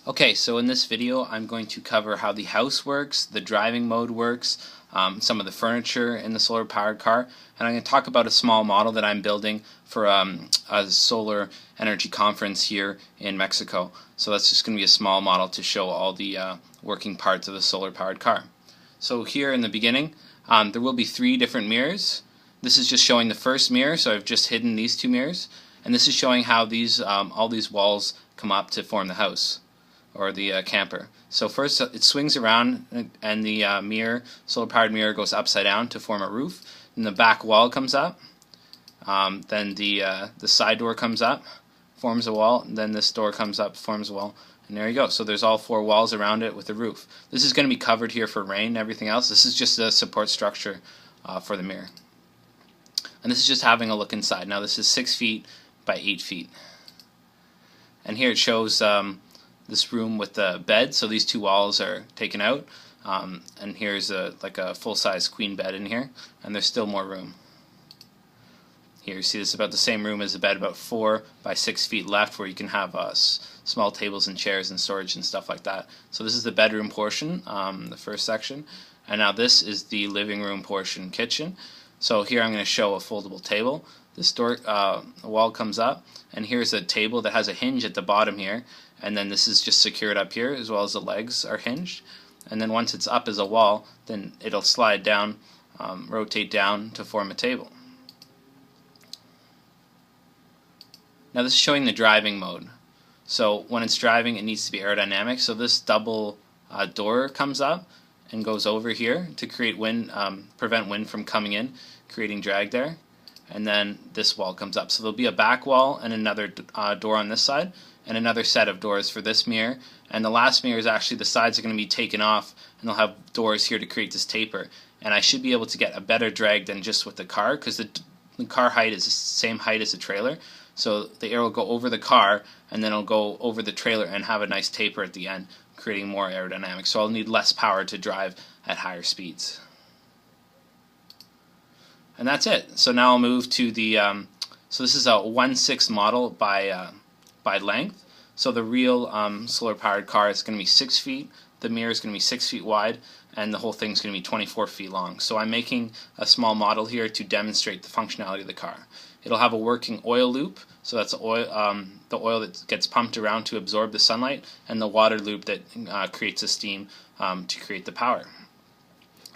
Okay, so in this video I'm going to cover how the house works, the driving mode works, some of the furniture in the solar powered car, and I'm going to talk about a small model that I'm building for a solar energy conference here in Mexico. So that's just going to be a small model to show all the working parts of the solar powered car. So here in the beginning there will be 3 different mirrors. This is just showing the first mirror, so I've just hidden these 2 mirrors, and this is showing how these all these walls come up to form the house or the camper. So first it swings around and the solar powered mirror goes upside down to form a roof. And the back wall comes up. Then the side door comes up, forms a wall. And then this door comes up, forms a wall. And there you go. So there's all 4 walls around it with a roof. This is going to be covered here for rain and everything else. This is just a support structure for the mirror. And this is just having a look inside. Now this is 6 feet by 8 feet. And here it shows this room with the bed, so these 2 walls are taken out, and here's like a full-size queen bed in here, and there's still more room. Here you see this is about the same room as the bed, about 4 by 6 feet left, where you can have small tables and chairs and storage and stuff like that. So this is the bedroom portion, the first section, and now this is the living room portion, kitchen. So here I'm going to show a foldable table. This door wall comes up, and here's a table that has a hinge at the bottom here, and then this is just secured up here, as well as the legs are hinged. And then once it's up as a wall, then it'll slide down, rotate down to form a table. Now this is showing the driving mode. So when it's driving, it needs to be aerodynamic. So this double door comes up and goes over here to create wind, prevent wind from coming in, creating drag there. And then this wall comes up. So there'll be a back wall and another door on this side, and another set of doors for this mirror. And the last mirror is actually, the sides are going to be taken off, and they'll have doors here to create this taper. And I should be able to get a better drag than just with the car, because the car height is the same height as the trailer. So the air will go over the car, and then it'll go over the trailer and have a nice taper at the end, creating more aerodynamics. So I'll need less power to drive at higher speeds. And that's it. So now I'll move to the, so this is a 1/6 model by length. So the real solar powered car is going to be 6 feet, the mirror is going to be 6 feet wide, and the whole thing is going to be 24 feet long. So I'm making a small model here to demonstrate the functionality of the car. It'll have a working oil loop, so that's oil, the oil that gets pumped around to absorb the sunlight, and the water loop that creates the steam to create the power.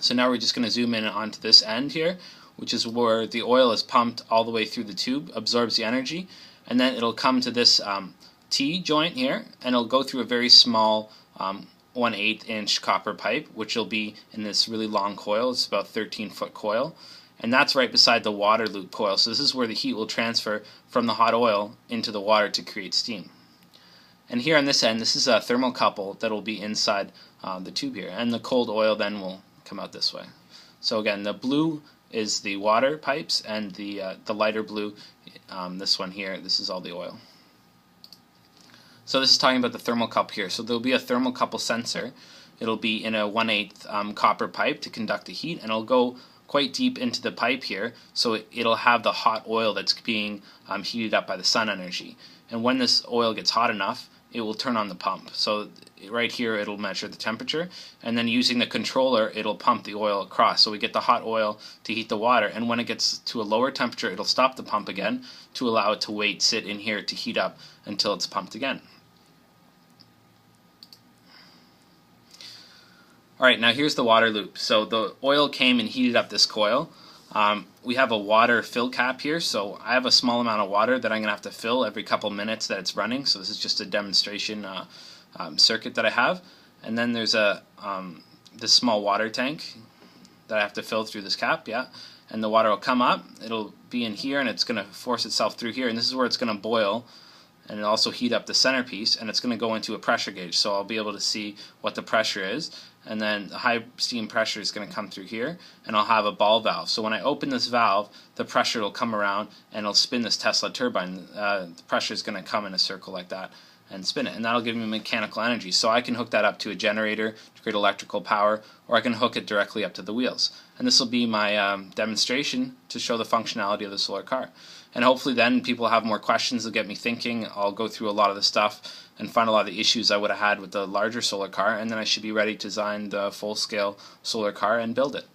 So now we're just going to zoom in onto this end here, which is where the oil is pumped all the way through the tube, absorbs the energy, and then it'll come to this T joint here, and it'll go through a very small 1/8 inch copper pipe, which will be in this really long coil. It's about 13-foot coil, and that's right beside the water loop coil. So this is where the heat will transfer from the hot oil into the water to create steam. And here on this end, this is a thermocouple that will be inside the tube here, and the cold oil then will come out this way. So again, the blue is the water pipes, and the lighter blue, this one here, this is all the oil. So this is talking about the thermocouple here. So there'll be a thermocouple sensor. It'll be in a 1/8 copper pipe to conduct the heat, and it'll go quite deep into the pipe here, so it'll have the hot oil that's being heated up by the sun energy. And when this oil gets hot enough, it will turn on the pump. So right here it'll measure the temperature, and then using the controller it'll pump the oil across. So we get the hot oil to heat the water, and when it gets to a lower temperature it'll stop the pump again to allow it to sit in here to heat up until it's pumped again. Alright, now here's the water loop. So the oil came and heated up this coil. We have a water fill cap here, so I have a small amount of water that I'm going to have to fill every couple minutes that it's running. So this is just a demonstration circuit that I have. And then there's this small water tank that I have to fill through this cap, and the water will come up, it'll be in here, and it's going to force itself through here, and this is where it's going to boil, and it'll also heat up the centerpiece, and it's going to go into a pressure gauge, so I'll be able to see what the pressure is. And then the high steam pressure is going to come through here, and I'll have a ball valve. So when I open this valve, the pressure will come around and it'll spin this Tesla turbine. The pressure is going to come in a circle like that and spin it, and that'll give me mechanical energy. So I can hook that up to a generator to create electrical power, or I can hook it directly up to the wheels. And this will be my demonstration to show the functionality of the solar car. And hopefully then people have more questions. They'll get me thinking. I'll go through a lot of the stuff and find a lot of the issues I would have had with the larger solar car, and then I should be ready to design the full-scale solar car and build it.